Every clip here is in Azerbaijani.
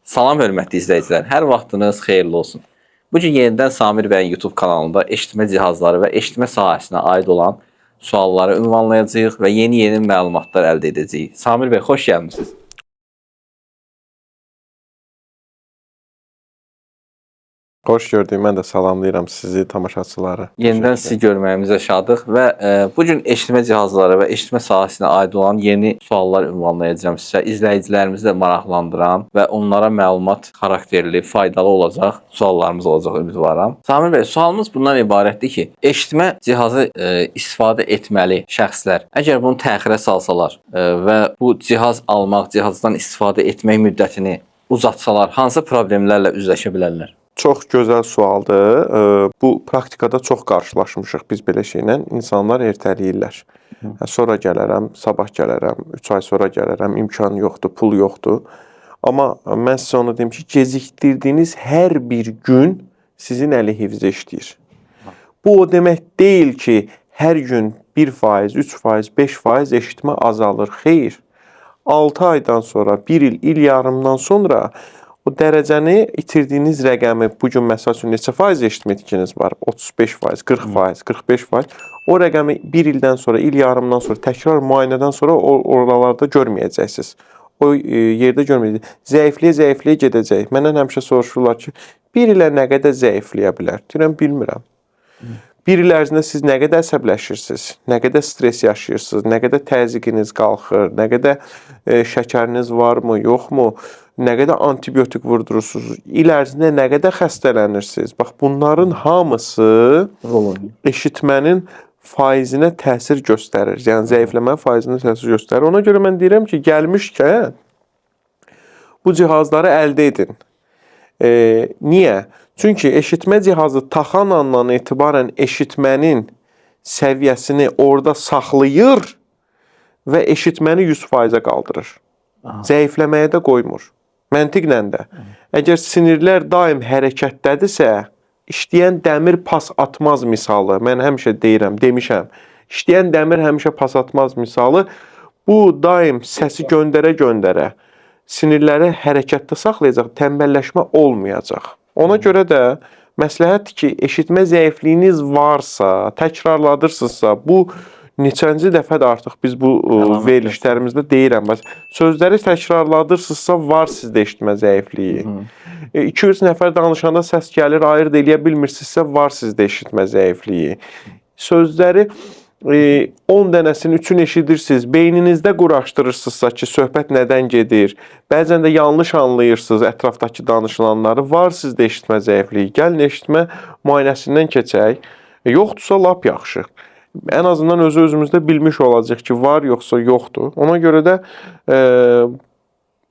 Salam hörmətli izləyicilər, hər vaxtınız xeyirli olsun. Bu gün yenidən Samir bəyin YouTube kanalında eşitmə cihazları və eşitmə sahəsinə aid olan sualları ünvanlayacağıq və yeni məlumatlar əldə edəcəyik. Samir bəy, xoş gəlmisiniz. Xoş gördük. Mən də salamlayıram sizi, tamaşaçıları. Yenidən sizi görməyimizə şadıq və bu gün eşitmə cihazları və eşitmə sahəsinə aid olan yeni suallar ünvanlayacağım sizə. İzləyicilərimizi də maraqlandıran və onlara məlumat xarakterli, faydalı olacaq suallarımız olacaq ümidvaram. Samir bəy, sualımız bundan ibarətdir ki, eşitmə cihazı istifadə etməli şəxslər əgər bunu təxirə salsalar və bu cihaz almaq, cihazdan istifadə etmək müddətini uzatsalar, hansı problemlərlə üzləşə bilərlər? Çox gözəl sualdır. Bu praktikada çox qarşılaşmışıq biz belə şeylə. İnsanlar ertələyirlər. Sonra gələrəm, sabah gələrəm, 3 ay sonra gələrəm, imkan yoxdur, pul yoxdur. Amma mən sizə onu deyim ki, gecikdirdiyiniz hər bir gün sizin əleyhinizə işləyir. Bu o demək deyil ki, hər gün 1%, 3%, 5% eşitmə azalır. Xeyr. 6 aydan sonra, 1 il, il yarımdan sonra o dərəcəni itirdiyiniz rəqəmi, bu gün məsəl üçün neçə faiz eşitmə itkiniz var? 35%, 40%, 45%. O rəqəmi 1 ildən sonra, il yarımdan sonra, təkrar müayinədən sonra oralarda görməyəcəksiniz. O yerdə görməyəcəksiniz. Zəifləyə gedəcək. Məndən həmişə soruşurlar ki, 1 ilə nə qədər zəifləyə bilər? Deyirəm, bilmirəm. 1 il ərzində siz nə qədər əsəbləşirsiniz, nə qədər stres yaşayırsınız, nə qədər təzyiqiniz qalxır, nə qədər şəkəriniz varmı, yoxmu, nə qədər antibiotik vurdurursunuz, il ərzində nə qədər xəstələnirsiniz. Bax, bunların hamısı eşitmənin faizinə təsir göstərir. Yəni, zəifləmənin faizinə təsir göstərir. Ona görə mən deyirəm ki, gəlmişkən bu cihazları əldə edin. Niyə? Çünki eşitmə cihazı taxan andan etibarən eşitmənin səviyyəsini orada saxlayır və eşitməni 100%-ə qaldırır. Zəifləməyə də qoymur. Məntiqlə də. Əgər sinirlər daim hərəkətdədirsə, işləyən dəmir pas atmaz misalı, mən həmişə deyirəm, demişəm, işləyən dəmir həmişə pas atmaz misalı, bu daim səsi göndərə-göndərə sinirləri hərəkətdə saxlayacaq, tənbəlləşmə olmayacaq. Ona görə də məsləhətdir ki, eşitmə zəifliyiniz varsa, təkrarladırsınızsa, bu neçənci dəfədir artıq biz bu verilişlərimizdə deyirəm. Sözləri təkrarladırsınızsa, var sizdə eşitmə zəifliyi. 200 nəfər danışanda səs gəlir, ayırd eləyə bilmirsinizsə, var sizdə eşitmə zəifliyi. Sözləri 10 dənəsini 3-ünü eşidirsiniz, beyninizdə quraşdırırsınızsa ki, söhbət nədən gedir, bəzən də yanlış anlayırsınız ətrafdakı danışılanları, var sizdə eşitmə zəifliyi. Gəlin eşitmə müayinəsindən keçək. Yoxdursa, lap yaxşı. Ən azından özümüzdə bilmiş olacaq ki, var yoxsa yoxdur. Ona görə də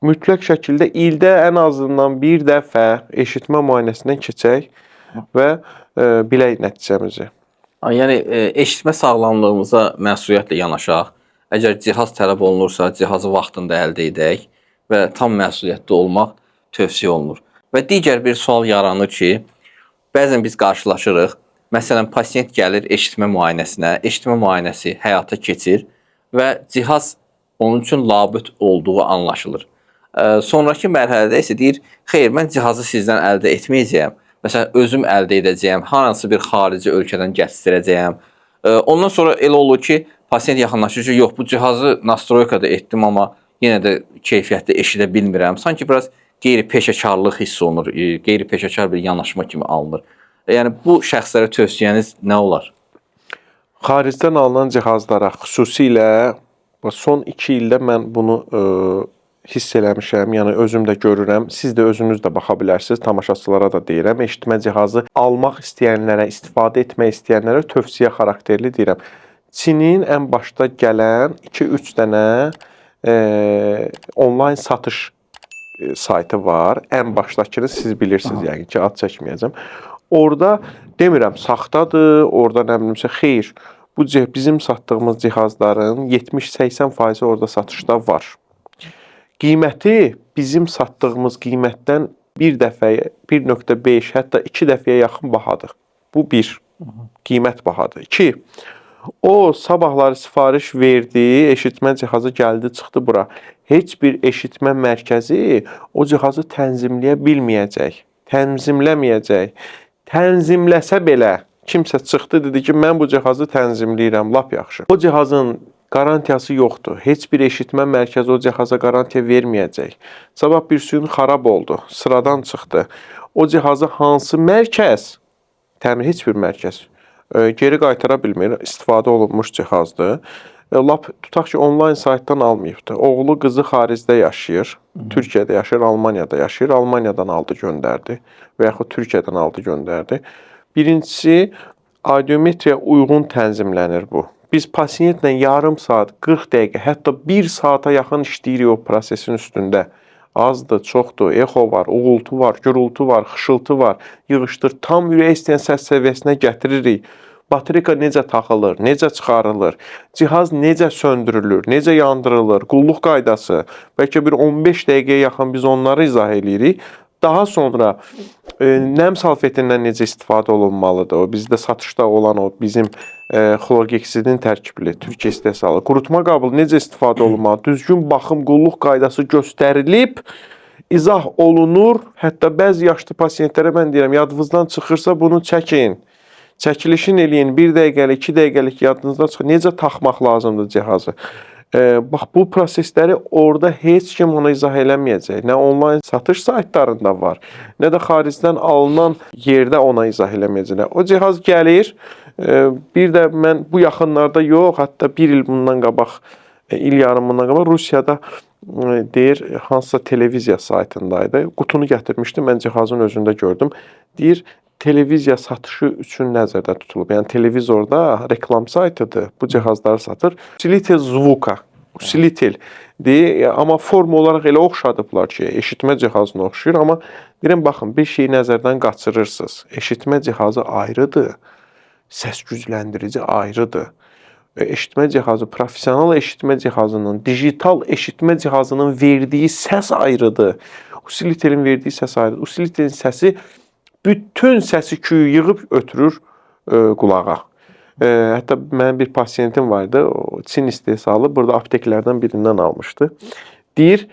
mütləq şəkildə ildə ən azından bir dəfə eşitmə müayinəsindən keçək və bilək nəticəmizi. Yəni, eşitmə sağlamlığımıza məsuliyyətlə yanaşaq. Əgər cihaz tələb olunursa, cihazı vaxtında əldə edək və tam məsuliyyətli olmaq tövsiyə olunur. Və digər bir sual yaranır ki, bəzən biz qarşılaşırıq. Məsələn, pasiyent gəlir eşitmə müayinəsinə, eşitmə müayinəsi həyata keçir və cihaz onun üçün labüd olduğu anlaşılır. Sonraki mərhələdə isə deyir, xeyr, mən cihazı sizdən əldə etməyəcəyəm. Məsələn, özüm əldə edəcəyəm, hansı bir xarici ölkədən gətirəcəyəm. Ondan sonra elə olur ki, pasiyent yaxınlaşır ki, yox, bu cihazı nastroykada etdim, amma yenə də keyfiyyətli eşidə bilmirəm. Sanki biraz qeyri-peşəkarlıq hiss olunur, qeyri-peşəkar bir yanaşma kimi alınır. Yəni, bu şəxslərə tövsiyəniz nə olar? Xaricdən alınan cihazlara xüsusilə son 2 ildə mən bunu hiss eləmişəm, yəni özüm də görürəm, siz də özünüz də baxa bilərsiniz, tamaşaçılara da deyirəm. Eşitmə cihazı almaq istəyənlərə, istifadə etmək istəyənlərə tövsiyə xarakterli deyirəm. Çinin ən başda gələn 2-3 dənə onlayn satış saytı var. Ən başdakını siz bilirsiniz, yəni ki, ad çəkməyəcəm. Orada demirəm, saxtadır, orada nə bilimsə, xeyr. Bu bizim satdığımız cihazların 70-80% orada satışda var. Qiyməti bizim satdığımız qiymətdən bir dəfəyə, 1.5, hətta 2 dəfəyə yaxın bahadır. Bu 1, qiymət bahadır. 2, O sabahları sifariş verdi, eşitmə cihazı gəldi, çıxdı bura. Heç bir eşitmə mərkəzi o cihazı tənzimləyə bilməyəcək, tənzimləməyəcək. Tənzimləsə belə kimsə çıxdı dedi ki, mən bu cihazı tənzimləyirəm, lap yaxşı. O cihazın qarantiyası yoxdur. Heç bir eşitmə mərkəzi o cihaza qarantiya verməyəcək. Sabah bir suyun xarab oldu, sıradan çıxdı. O cihazı hansı mərkəz, heç bir mərkəz geri qaytara bilmir, istifadə olunmuş cihazdır. Lap tutaq ki, onlayn saytdan almayıbdır. Oğlu, qızı xaricdə yaşayır, Türkiyədə yaşayır, Almaniyada yaşayır. Almaniyadan aldı, göndərdi və yaxud Türkiyədən aldı, göndərdi. Birincisi, audiometriya uyğun tənzimlənir bu. Biz pasiyentlə yarım saat, 40 dəqiqə, hətta 1 saata yaxın işləyirik o prosesin üstündə. Azdır, çoxdur, echo var, uğultu var, gürültü var, xışıltı var, yığışdır. Tam ürək istəyən səs səviyyəsinə gətiririk. Baterika necə taxılır, necə çıxarılır, cihaz necə söndürülür, necə yandırılır, qulluq qaydası. Bəlkə bir 15 dəqiqəyə yaxın biz onları izah edirik. Daha sonra nəm salfetindən necə istifadə olunmalıdır? O bizdə satışda olan o bizim xlorgeksidin tərkibli Türkiyə istehsalı. Qurutma qabı necə istifadə olunmalıdır? Düzgün baxım, qulluq qaydası göstərilib, izah olunur. Hətta bəzi yaşlı pasiyentlərə mən deyirəm, yadınızdan çıxırsa bunu çəkin. Çəkilişin eləyin, 1 dəqiqəlik, 2 dəqiqəlik yadınızdan çıxır. Necə taxmaq lazımdır cihazı? Bax, bu prosesləri orada heç kim ona izah eləməyəcək. Nə onlayn satış saytlarında var, nə də xaricdən alınan yerdə ona izah eləməyəcəklər. O cihaz gəlir, bir də mən bu yaxınlarda yox, hətta bir il bundan qabaq, il yarım bundan qabaq Rusiyada deyir, hansısa televiziya saytındaydı. Qutunu gətirmişdim, mən cihazın özündə gördüm. Deyir, televiziya satışı üçün nəzərdə tutulub. Yəni televizorda reklam saytıdır. Bu cihazları satır. Usilitel zvuka. Usilitel amma form olaraq elə oxşadıblar ki, eşitmə cihazına oxşuyur. Amma deyirəm, baxın, bir şeyi nəzərdən qaçırırsınız. Eşitmə cihazı ayrıdır. Səs gücləndirici ayrıdır. Eşitmə cihazı, professional eşitmə cihazının, dijital eşitmə cihazının verdiyi səs ayrıdır. Usilitelin verdiyi səs ayrıdır. Usilitelin səsi bütün səsi küyü yığıb ötürür qulağa. Hətta mənim bir pasiyentim vardı, Çin istehsalı, burada apteklərdən birindən almışdı. Deyir,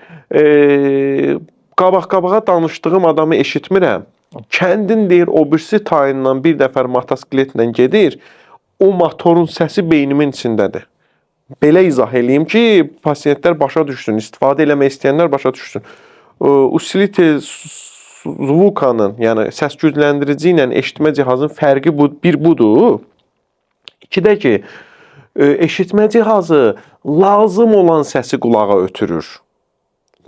qabaq-qabağa danışdığım adamı eşitmirəm. Kəndin deyir, o birisi tayından bir dəfər motosikletlə gedir, o motorun səsi beynimin içindədir. Belə izah eləyim ki, pasiyentlər başa düşsün, istifadə eləmək istəyənlər başa düşsün. Usilitel zvukanın, yəni səs gücləndirici ilə eşitmə cihazının fərqi bir budur. İkidə ki, eşitmə cihazı lazım olan səsi qulağa ötürür.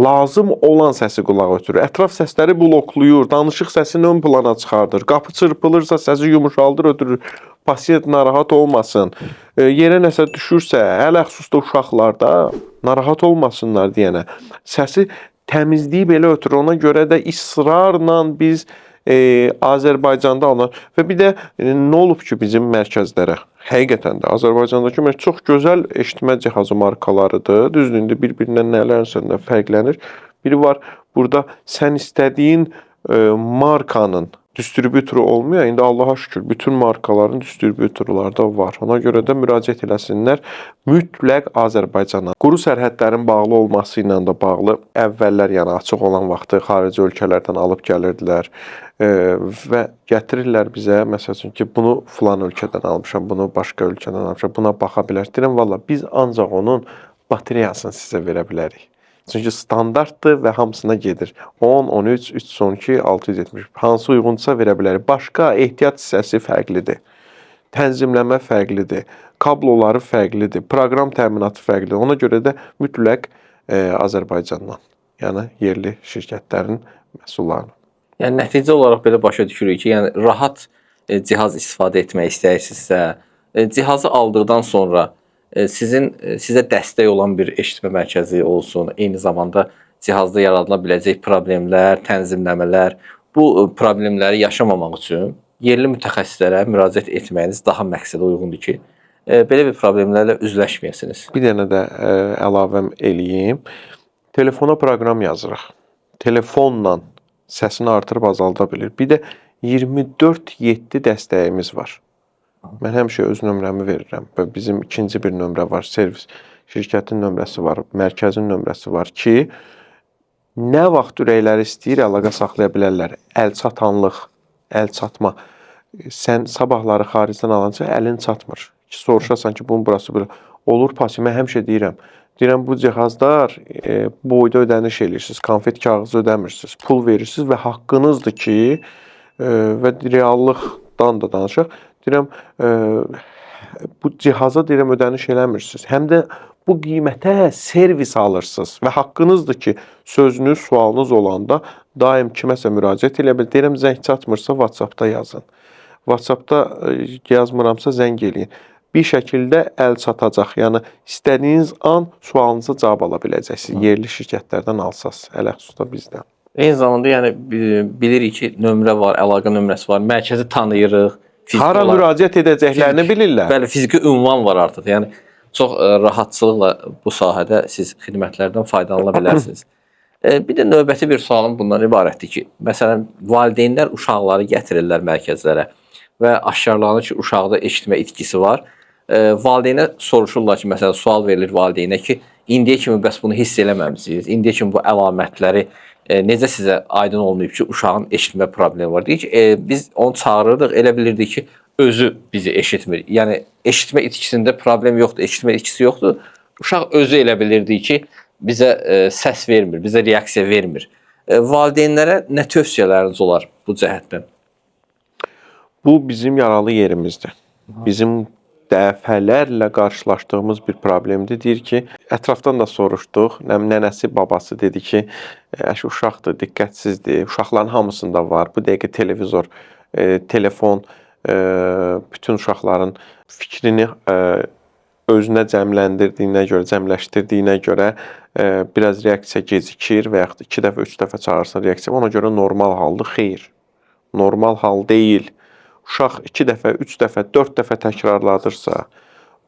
Lazım olan səsi qulağa ötürür. Ətraf səsləri bloklayır, danışıq səsini ön plana çıxardır. Qapı çırpılırsa səsi yumuşaldır, ötürür. Pasiyent narahat olmasın. Yerə nəsə düşürsə, ələxüsusda uşaqlarda narahat olmasınlar deyənə. Səsi təmizləyib elə ötürür. Ona görə də israrla biz Azərbaycanda alınan və bir də nə olub ki bizim mərkəzlərə? Həqiqətən də Azərbaycandakı çox gözəl eşitmə cihazı markalarıdır. Düzdür, indi bir-birindən nələrsə fərqlənir. Biri var, burada sən istədiyin markanın distribütoru olmuyor. İndi Allaha şükür bütün markaların distribütorları var. Ona görə də müraciət eləsinlər mütləq Azərbaycana. Quru sərhədlərin bağlı olması ilə də bağlı əvvəllər, yəni açıq olan vaxtı xarici ölkələrdən alıb gəlirdilər və gətirirlər bizə, məsəl üçün ki, bunu filan ölkədən almışam, bunu başqa ölkədən almışam, buna baxa bilər. Deyirəm, valla biz ancaq onun bateriyasını sizə verə bilərik. Çünki standartdır və hamısına gedir. 10, 13, 312, 670. Hansı uyğunsa verə bilərik. Başqa ehtiyat hissəsi fərqlidir. Tənzimləmə fərqlidir. Kabloları fərqlidir. Proqram təminatı fərqlidir. Ona görə də mütləq Azərbaycandan, yəni yerli şirkətlərin məhsullarını. Yəni nəticə olaraq belə başa düşürük ki, yəni rahat cihaz istifadə etmək istəyirsinizsə, cihazı aldıqdan sonra sizə dəstək olan bir eşitmə mərkəzi olsun, eyni zamanda cihazda yaradıla biləcək problemlər, tənzimləmələr, bu problemləri yaşamamaq üçün yerli mütəxəssislərə müraciət etməyiniz daha məqsədə uyğundur ki, belə bir problemlərlə üzləşməyəsiniz. Bir dənə də əlavəm eləyim. Telefona proqram yazırıq. Telefonla səsini artırıb azalda bilir. Bir də 24/7 dəstəyimiz var. Mən həmişə öz nömrəmi verirəm və bizim ikinci bir nömrə var, servis şirkətin nömrəsi var, mərkəzin nömrəsi var ki, nə vaxt ürəkləri istəyir əlaqə saxlaya bilərlər. Əlçatanlıq, əlçatma. Sən sabahları xaricdən alınca əlin çatmır. Soruşasan ki, bunun burası belə olur pası. Mən həmişə deyirəm bu cihazlar boyda ödəniş eləyirsiniz, konfet kağızı ödəmirsiniz, pul verirsiniz və haqqınızdır ki, və reallıqdan da danışaq. Deyirəm, bu cihaza deyirəm ödəniş eləmirsiniz. Həm də bu qiymətə servis alırsınız və haqqınızdır ki, sözünüz, sualınız olanda daim kiməsə müraciət elə bil. Deyirəm, zəng çatmırsa WhatsApp-da yazın. WhatsApp-da yazmıramsa zəng eləyin. Bir şəkildə əl çatacaq. Yəni istədiyiniz an sualınıza cavab ala biləcəksiniz. Yerli şirkətlərdən alsaz, ələxüsusda bizdən. Eyni zamanda yəni bilirik ki, nömrə var, əlaqə nömrəsi var. Mərkəzi tanıyırıq. Hara müraciət edəcəklərini bilirlər. Bəli, fiziki ünvan var artıq. Yəni çox rahatçılıqla bu sahədə siz xidmətlərdən faydalana bilərsiniz. Bir də növbəti bir sualım bundan ibarətdir ki, məsələn, valideynlər uşaqları gətirirlər mərkəzlərə və aşkarlanır ki, uşaqda eşitmə itkisi var. Valideynə soruşurlar ki, məsələn, sual verilir valideynə ki, indiyə kimi bəs bunu hiss eləməmisiniz, indiyə kimi bu əlamətləri necə sizə aydın olmayıb ki, uşağın eşitmə problemi var. Deyir ki, biz onu çağırırdıq, elə bilirdik ki, özü bizi eşitmir. Yəni, eşitmə itkisində problem yoxdur, eşitmə itkisi yoxdur. Uşaq özü elə bilirdi ki, bizə səs vermir, bizə reaksiya vermir. Valideynlərə nə tövsiyələriniz olar bu cəhətdən? Bu bizim yaralı yerimizdir. Bizim dəfələrlə qarşılaşdığımız bir problemdir. Deyir ki, ətrafdan da soruşduq. Nənəsi, babası dedi ki, uşaqdır, diqqətsizdir. Uşaqların hamısında var. Bu dəqiqə televizor, telefon bütün uşaqların fikrini özünə cəmləşdirdiyinə görə biraz reaksiya gecikir və yaxud 2 dəfə, 3 dəfə çağırsa reaksiya. Ona görə normal haldır. Xeyr, normal hal deyil. Uşaq 2 dəfə, 3 dəfə, 4 dəfə təkrarladırsa,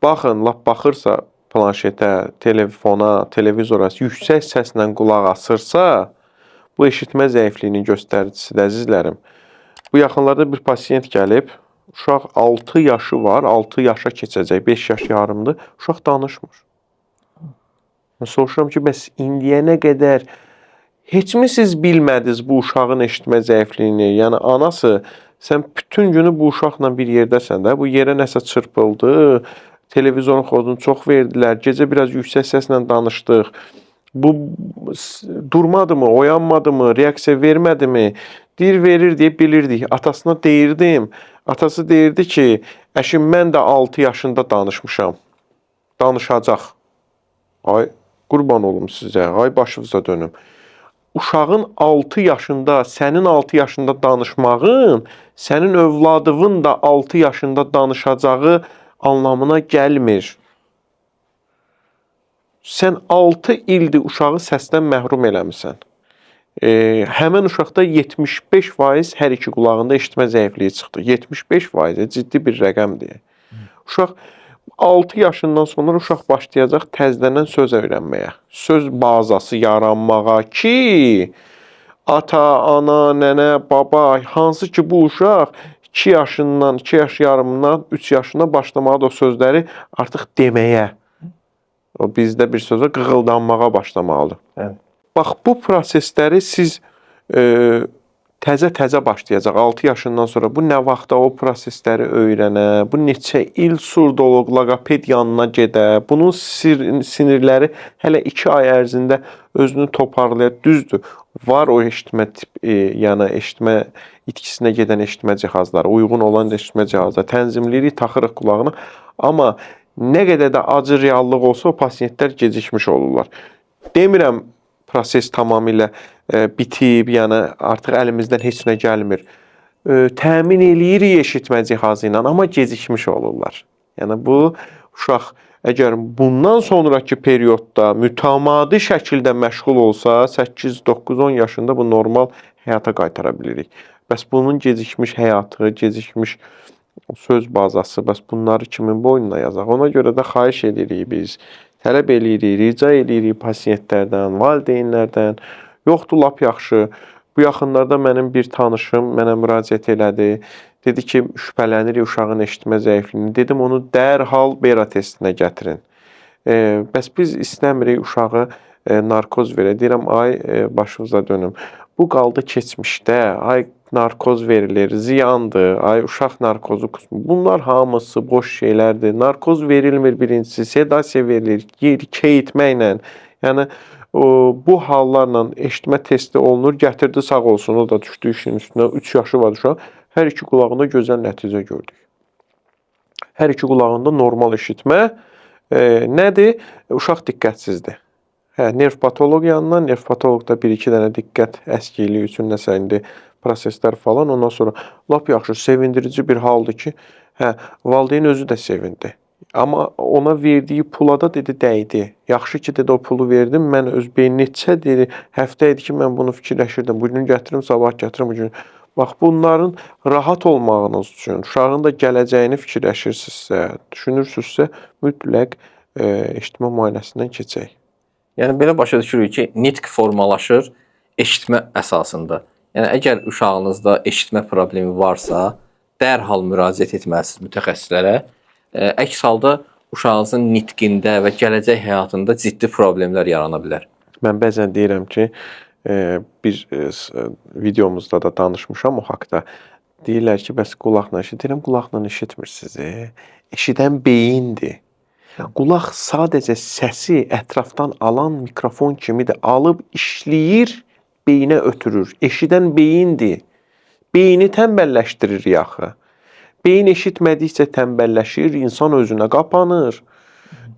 baxırsa planşetə, telefona, televizora yüksək səslə qulaq asırsa, bu eşitmə zəifliyinin göstəricisidir, əzizlərim. Bu yaxınlarda bir pasiyent gəlib, uşaq 6 yaşı var, 6 yaşa keçəcək, 5 yaş yarımdır, uşaq danışmır. Mən soruşuram ki, bəs indiyənə qədər heçmi siz bilmədiniz bu uşağın eşitmə zəifliyini? Yəni, anası, sən bütün günü bu uşaqla bir yerdəsən də, bu yerə nəsə çırpıldı, televizorun xodunu çox verdilər, gecə biraz yüksək səslə danışdıq, bu durmadımı, oyanmadımı, reaksiya vermədimi, deyir, verir deyə bilirdik. Atasına deyirdim, atası deyirdi ki, əşim, mən də 6 yaşında danışmışam, danışacaq. Ay, qurban olum sizə, ay başınıza dönüm. Uşağın 6 yaşında, sənin 6 yaşında danışmağın, sənin övladının da 6 yaşında danışacağı anlamına gəlmir. Sən 6 ildir uşağı səsdən məhrum eləmirsən. Həmən uşaqda 75% hər iki qulağında eşitmə zəifliyi çıxdı. 75% ciddi bir rəqəmdir. Uşaq 6 yaşından sonra uşaq başlayacaq təzədən söz öyrənməyə. Söz bazası yaranmağa ki, ata, ana, nənə, baba, hansı ki bu uşaq 2 yaşından, 2 yaş yarımından 3 yaşına başlamalı o sözləri artıq deməyə. O bizdə bir sözə qığıldanmağa başlamalıdır. Evet. Bax, bu prosesləri siz təzə başlayacaq 6 yaşından sonra bu nə vaxtda o prosesləri öyrənə, bu neçə il surdoloq, logoped yanına gedə, bunun sinirləri hələ 2 ay ərzində özünü toparlaya, düzdür. Var o eşitmə yəni eşitmə itkisinə gedən eşitmə cihazları, uyğun olan eşitmə cihazları tənzimləyirik, taxırıq qulağına, amma nə qədər də acı reallıq olsa o pasiyentlər gecikmiş olurlar. Demirəm proses tamamilə bitib, yəni artıq əlimizdən heç nə gəlmir. Təmin eləyirik eşitmə cihazı ilə, amma gecikmiş olurlar. Yəni bu uşaq əgər bundan sonraki periodda mütəmadi şəkildə məşğul olsa, 8, 9, 10 yaşında bu normal həyata qaytara bilirik. Bəs bunun gecikmiş həyatı, gecikmiş söz bazası, bəs bunları kimin boynuna yazaq? Ona görə də xahiş edirik biz, tələb edirik, rica edirik pasiyentlərdən, valideynlərdən. Yoxdur, lap yaxşı. Bu yaxınlarda mənim bir tanışım mənə müraciət elədi. Dedi ki, şübhələnir uşağın eşitmə zəifliyini. Dedim, onu dərhal bera testinə gətirin. Bəs biz istəmirik uşağı narkoz verək. Deyirəm, ay başınıza dönüm. Bu qaldı keçmişdə. Ay narkoz verilir, ziyandır. Ay uşaq narkozu kusmur. Bunlar hamısı boş şeylərdir. Narkoz verilmir birincisi, sedasiya verilir, keyitməklə. Yəni bu hallarla eşitmə testi olunur. Gətirdi sağ olsun, o da düşdü işin üstünə. 3 yaşı var uşaq. Hər iki qulağında gözəl nəticə gördük. Hər iki qulağında normal eşitmə. Nədir? Uşaq diqqətsizdir. Nerv patologiyandan, nerv patoloqda 1-2 dənə diqqət əskiliyi üçün nəsə indi proseslər falan. Ondan sonra lap yaxşı, sevindirici bir haldır ki, valideyn özü də sevindi. Amma ona verdiyi pula da dedi dəydi. Yaxşı ki dedi o pulu verdim. Mən öz neçə dedi, həftə idi ki mən bunu fikirləşirdim. Bugün gətirim, sabah gətirim, bugün. Bax bunların rahat olmağınız üçün, uşağın da gələcəyini fikirləşirsinizsə, düşünürsünüzsə, mütləq eşitmə müayinəsindən keçək. Yəni belə başa düşürük ki, nitq formalaşır eşitmə əsasında. Yəni əgər uşağınızda eşitmə problemi varsa, dərhal müraciət etməlisiniz mütəxəssislərə. Əks halda uşağınızın nitqində və gələcək həyatında ciddi problemlər yarana bilər. Mən bəzən deyirəm ki, bir videomuzda da danışmışam o haqda. Deyirlər ki, bəs qulaqla eşidirəm, qulaqla eşitmirsiniz. Eşidən beyindir. Qulaq sadəcə səsi ətrafdan alan mikrofon kimidir. Alıb işləyir, beyinə ötürür. Eşidən beyindir. Beyni tənbəlləşdirir yaxı. Beyin eşitmədikcə tənbəlləşir, insan özünə qapanır.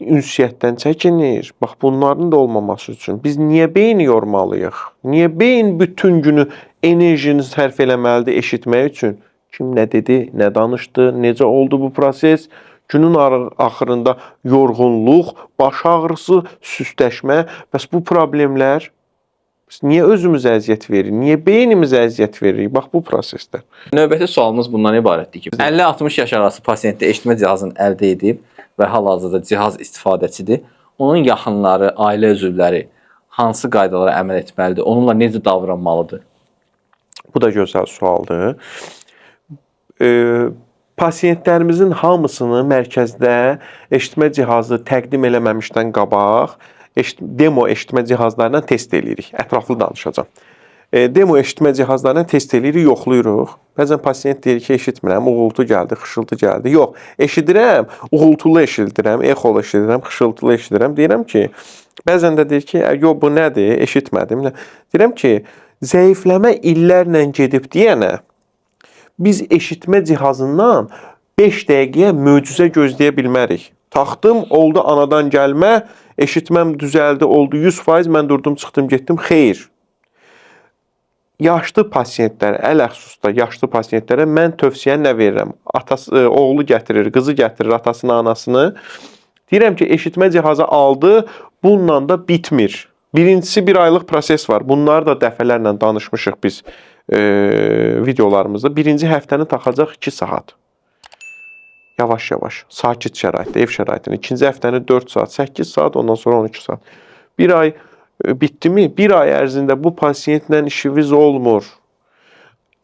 Ünsiyyətdən çəkinir. Bax, bunların da olmaması üçün biz niyə beyni yormalıyıq? Niyə beyin bütün günü enerjini sərf eləməlidir eşitmək üçün? Kim nə dedi, nə danışdı, necə oldu bu proses? Günün axırında yorğunluq, baş ağrısı, süstləşmə. Bəs bu problemlər niyə özümüzə əziyyət veririk? Niyə beynimizə əziyyət veririk? Bax, bu proseslər. Növbəti sualımız bundan ibarətdir ki, 50-60 yaş arası pasiyentdə eşitmə cihazını əldə edib və hal-hazırda cihaz istifadəçidir. Onun yaxınları, ailə üzvləri hansı qaydalara əməl etməlidir? Onunla necə davranmalıdır? Bu da gözəl sualdır. Pasiyentlərimizin hamısını mərkəzdə eşitmə cihazı təqdim eləməmişdən qabaq demo eşitmə cihazlarından test edirik. Ətraflı danışacağam. Demo eşitmə cihazlarından test edirik, yoxlayırıq. Bəzən pasiyent deyir ki, eşitmirəm, uğultu gəldi, xışıltı gəldi. Yox, eşidirəm, uğultulu eşidirəm, exolu eşidirəm, xışıltılı eşidirəm. Deyirəm ki, bəzən də deyir ki, yox, bu nədir, eşitmədim. Deyirəm ki, zəifləmə illərlə gedib deyənə, biz eşitmə cihazından 5 dəqiqəyə möcüzə gözləyə bilmərik. Taxdım, oldu anadan gəlmə, eşitməm düzəldi, oldu 100%, mən durdum, çıxdım, getdim, xeyr. Yaşlı pasiyentlər, ələxsusda yaşlı pasiyentlərə mən tövsiyə nə verirəm? Oğlu gətirir, qızı gətirir, atasını, anasını. Deyirəm ki, eşitmə cihazı aldı, bununla da bitmir. Birincisi bir aylıq proses var. Bunları da dəfələrlə danışmışıq biz videolarımızda. Birinci həftəni taxacaq 2 saat. Yavaş-yavaş, sakit şəraitdə, ev şəraitində. İkinci həftəni 4 saat, 8 saat, ondan sonra 12 saat. Bir ay bitdi mi? Bir ay ərzində bu pasiyentlə işiniz olmur.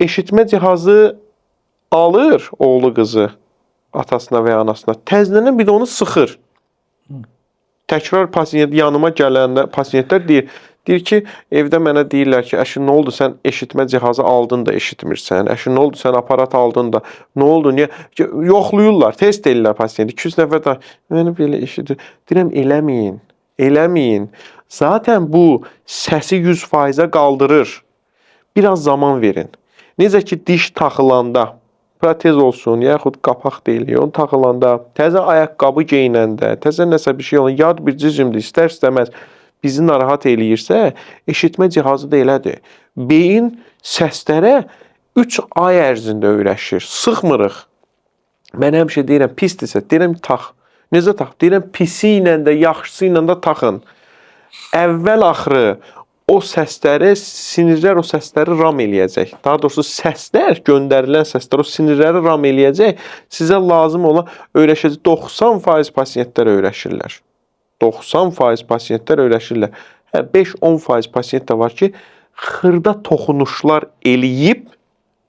Eşitmə cihazı alır oğlu qızı atasına və ya anasına. Təzlənən bir də onu sıxır. Təkrar pasiyent yanıma gələndə pasiyentlər deyir ki, evdə mənə deyirlər ki, əşi nə oldu, sən eşitmə cihazı aldın da eşitmirsən, əşi nə oldu, sən aparat aldın da, nə oldu, niyə? Yoxluyurlar, test edirlər pasiyenti, 200 nəfər də, məni belə eşidir. Deyirəm, eləməyin. Zaten bu səsi 100%-ə qaldırır. Biraz zaman verin. Necə ki, diş taxılanda, protez olsun, yaxud qapaq deyilir, onu taxılanda, təzə ayaqqabı geyinəndə, təzə nəsə bir şey olan, yad bir cizimdir, istər-istəməz bizi narahat eləyirsə, eşitmə cihazı da elədir. Beyin səslərə 3 ay ərzində öyrəşir. Sıxmırıq. Mən həmişə deyirəm, pisdirsə, deyirəm, tax. Necə tax? Deyirəm, pisi ilə də, yaxşısı ilə də taxın. Əvvəl-axırı o səsləri, sinirlər o səsləri ram eləyəcək. Daha doğrusu səslər, göndərilən səslər o sinirləri ram eləyəcək. Sizə lazım olan öyrəşəcək. 90% pasiyentlər öyrəşirlər. 90% pasiyentlər öyrəşirlər. 5-10% pasiyent də var ki, xırda toxunuşlar eləyib,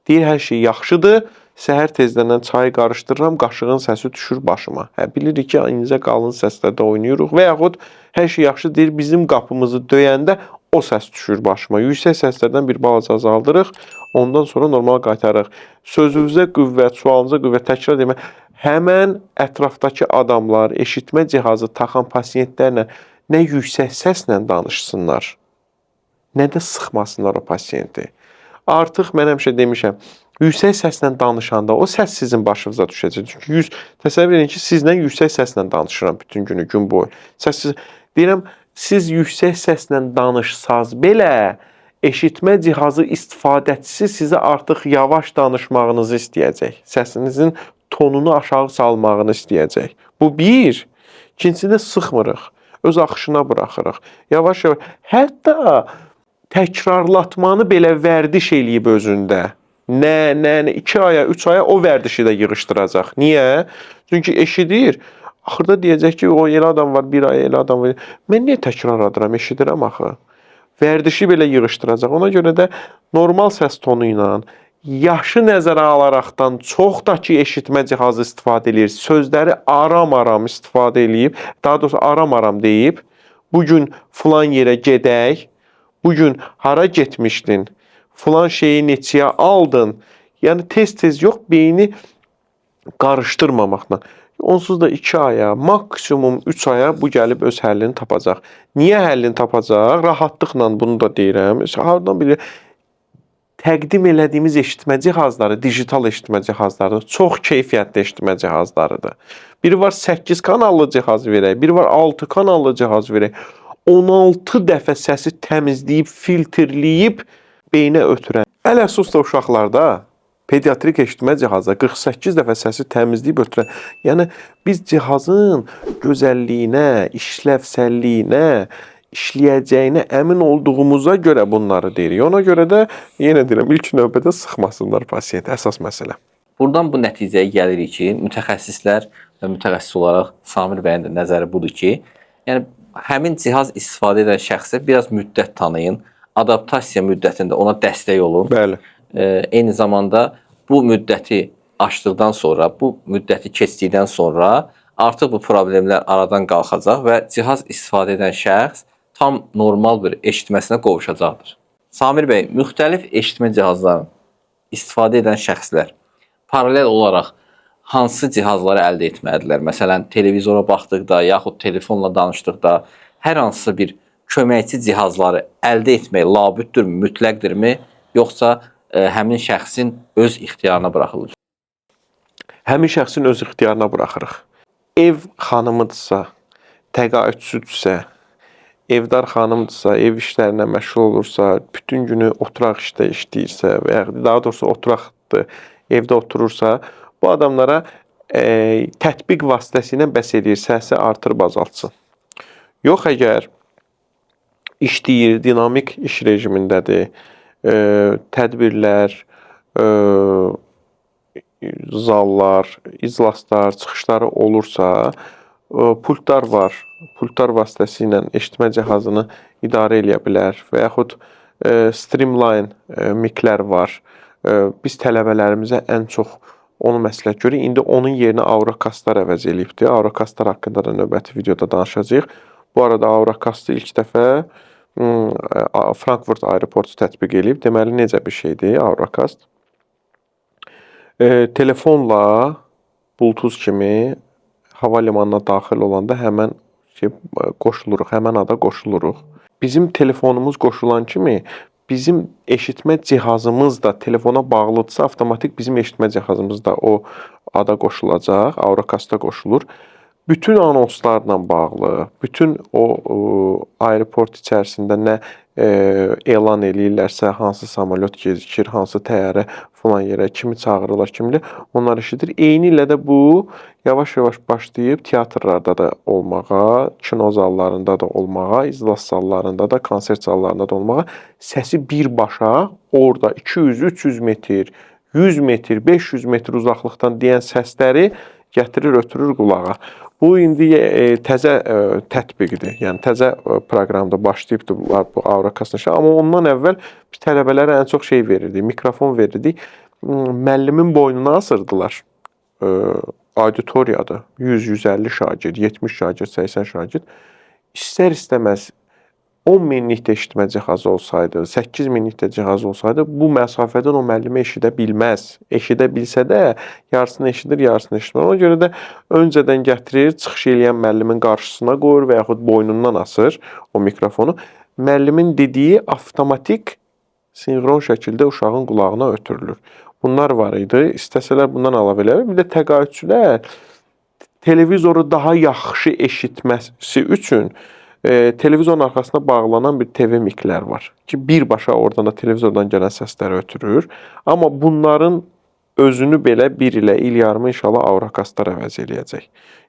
deyir, hər şey yaxşıdır, Səhər tezdən çayı qarışdırıram, qaşığın səsi düşür başıma. Hə, bilirik ki, incə qalın səslərdə oynayırıq və yaxud hər şey yaxşı deyir, bizim qapımızı döyəndə o səs düşür başıma. Yüksək səslərdən bir balaca azaldırıq, ondan sonra normal qaytarırıq. Sözünüzə qüvvət, sualınıza qüvvət, təkrar demə. Həmən ətrafdakı adamlar, eşitmə cihazı taxan pasiyentlərlə nə yüksək səslə danışsınlar, nə də sıxmasınlar o pasiyenti. Artıq mən həmişə demişəm, yüksək səslə danışanda o səs sizin başınıza düşəcək. Çünki təsəvvür edin ki, sizlə yüksək səslə danışıram bütün günü, gün boyu. Deyirəm, siz yüksək səslə danışsaz belə, eşitmə cihazı istifadəçisi sizə artıq yavaş danışmağınızı istəyəcək. Səsinizin tonunu aşağı salmağını istəyəcək. Bu bir. İkincisi də sıxmırıq. Öz axışına buraxırıq. Yavaş-yavaş. Hətta təkrarlatmanı belə vərdiş eləyib özündə. 2 aya, 3 aya o vərdişi də yığışdıracaq. Niyə? Çünki eşidir. Axırda deyəcək ki, o elə adam var, bir ay elə adam var. Mən niyə təkrar adıram, eşidirəm axı. Vərdişi belə yığışdıracaq. Ona görə də normal səs tonu ilə, yaşı nəzərə alaraqdan çox da ki, eşitmə cihazı istifadə edir. Sözləri aram-aram istifadə eləyib, daha doğrusu aram-aram deyib, bugün filan yerə gedək, bugün hara getmişdin, filan şeyi neçəyə aldın. Yəni tez-tez yox, beyni qarışdırmamaqla. Onsuz da 2 aya, maksimum 3 aya bu gəlib öz həllini tapacaq. Niyə həllini tapacaq? Rahatlıqla bunu da deyirəm. Hardan bilir? Təqdim elədiyimiz eşitmə cihazları, digital eşitmə cihazları çox keyfiyyətli eşitmə cihazlarıdır. Biri var 8 kanallı cihaz verək, biri var 6 kanallı cihaz verək. 16 dəfə səsi təmizləyib, filtrləyib beynə ötürən. Ələsus da uşaqlarda pediatrik eşitmə cihazı 48 dəfə səsi təmizləyib ötürən. Yəni biz cihazın gözəlliyinə, işlevsəlliyinə, işləyəcəyinə əmin olduğumuza görə bunları deyirik. Ona görə də yenə deyirəm, ilk növbədə sıxmasınlar pasiyenti, əsas məsələ. Buradan bu nəticəyə gəlirik ki, mütəxəssislər və mütəxəssis olaraq Samir bəyin də nəzəri budur ki, yəni həmin cihaz istifadə edən şəxsə biraz müddət tanıyın, adaptasiya müddətində ona dəstək olun. Bəli. Eyni zamanda bu müddəti aşdıqdan sonra, bu müddəti keçdikdən sonra artıq bu problemlər aradan qalxacaq və cihaz istifadə edən şəxs tam normal bir eşitməsinə qovuşacaqdır. Samir bəy, müxtəlif eşitmə cihazlarının istifadə edən şəxslər paralel olaraq hansı cihazları əldə etməlidirlər? Məsələn, televizora baxdıqda, yaxud telefonla danışdıqda hər hansısa bir köməkçi cihazları əldə etmək labüddürmü, mütləqdirmi, yoxsa həmin şəxsin öz ixtiyarına buraxılır? Həmin şəxsin öz ixtiyarına buraxırıq. Ev xanımıdırsa, təqaüdçüdürsə, evdar xanımdırsa, ev işlərinə məşğul olursa, bütün günü oturaq işdə işləyirsə və ya daha doğrusu oturaqdır, evdə oturursa, bu adamlara tətbiq vasitəsilə bəs eləyir, səsi artırıb azaltsın. Yox, əgər işləyir, dinamik iş rejimindədir, tədbirlər, zallar, iclaslar, çıxışları olursa, pultlar var. Pultlar vasitəsilə eşitmə cihazını idarə edə bilər və yaxud streamline miklər var. Biz tələbələrimizə ən çox onu məsləhət görürük. İndi onun yerinə Auracastlar əvəz eləyibdir. Auracastlar haqqında da növbəti videoda danışacağıq. Bu arada Auracastı ilk dəfə Frankfurt aeroportu tətbiq eləyib. Deməli, necə bir şeydir Auracast? Telefonla Bluetooth kimi hava limanına daxil olanda həmən qoşuluruq, həmən ada qoşuluruq. Bizim telefonumuz qoşulan kimi bizim eşitmə cihazımız da telefona bağlıdırsa, avtomatik bizim eşitmə cihazımız da o ada qoşulacaq, Auracast'a qoşulur. Bütün anonslarla bağlı, bütün o aeroport içərisində nə elan eləyirlərsə, hansı samolyot gecikir, hansı təyyarə falan yerə, kimi çağırırlar, kimdir, onlar eşidir. Eyni ilə də bu yavaş-yavaş başlayıb teatrlarda da olmağa, kino zallarında da olmağa, iclas zallarında da, konsert zallarında da olmağa, səsi birbaşa orada 200-300 metr, 100 metr, 500 metr uzaqlıqdan deyən səsləri gətirir, ötürür qulağa. Bu indi təzə tətbiqdir. Yəni təzə proqramda başlayıbdır bu Auracastın. Amma ondan əvvəl biz tələbələrə ən çox şey verirdik, mikrofon verirdik. müəllimin boynuna asırdılar. Auditoriyada 100-150 şagird, 70 şagird, 80 şagird istər-istəməz 10 minlikdə eşitmə cihazı olsaydı, 8 minlikdə cihaz olsaydı, bu məsafədən o müəllimi eşidə bilməz. Eşidə bilsə də yarısını eşidir, yarısını eşitmir. Ona görə də öncədən gətirir, çıxış eləyən müəllimin qarşısına qoyur və yaxud boynundan asır o mikrofonu. Müəllimin dediyi avtomatik sinxron şəkildə uşağın qulağına ötürülür. Bunlar var idi. İstəsələr bundan əlavə eləyə. Bir də təqaüdçülər televizoru daha yaxşı eşitməsi üçün televizorun arxasına bağlanan bir TV miklər var ki, birbaşa oradan da televizordan gələn səsləri ötürür. Amma bunların özünü belə bir ilə il yarımı inşallah Auracastlar əvəz eləyəcək.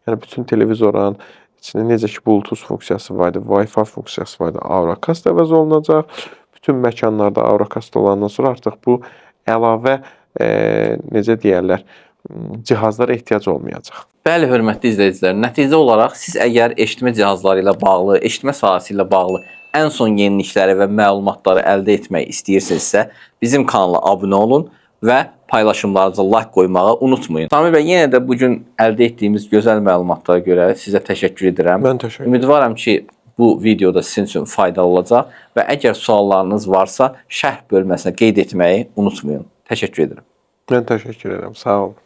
Yəni bütün televizorların içində necə ki Bluetooth funksiyası var idi, Wi-Fi funksiyası var idi, Auracast əvəz olunacaq. Bütün məkanlarda Auracast olandan sonra artıq bu əlavə necə deyərlər, cihazlara ehtiyac olmayacaq. Bəli, hörmətli izləyicilər, nəticə olaraq siz əgər eşitmə cihazları ilə bağlı, eşitmə sahəsi ilə bağlı ən son yenilikləri və məlumatları əldə etmək istəyirsinizsə, bizim kanala abunə olun və paylaşımlarınıza like qoymağı unutmayın. Samir bəy, yenə də bugün əldə etdiyimiz gözəl məlumatlara görə sizə təşəkkür edirəm. Mən təşəkkür edirəm. Ümidvaram ki, bu videoda sizin üçün faydalı olacaq və əgər suallarınız varsa, şərh bölməsinə qeyd etməyi unutmayın. Təşəkkür edirəm. Mən təşəkkür edirəm. Sağ olun.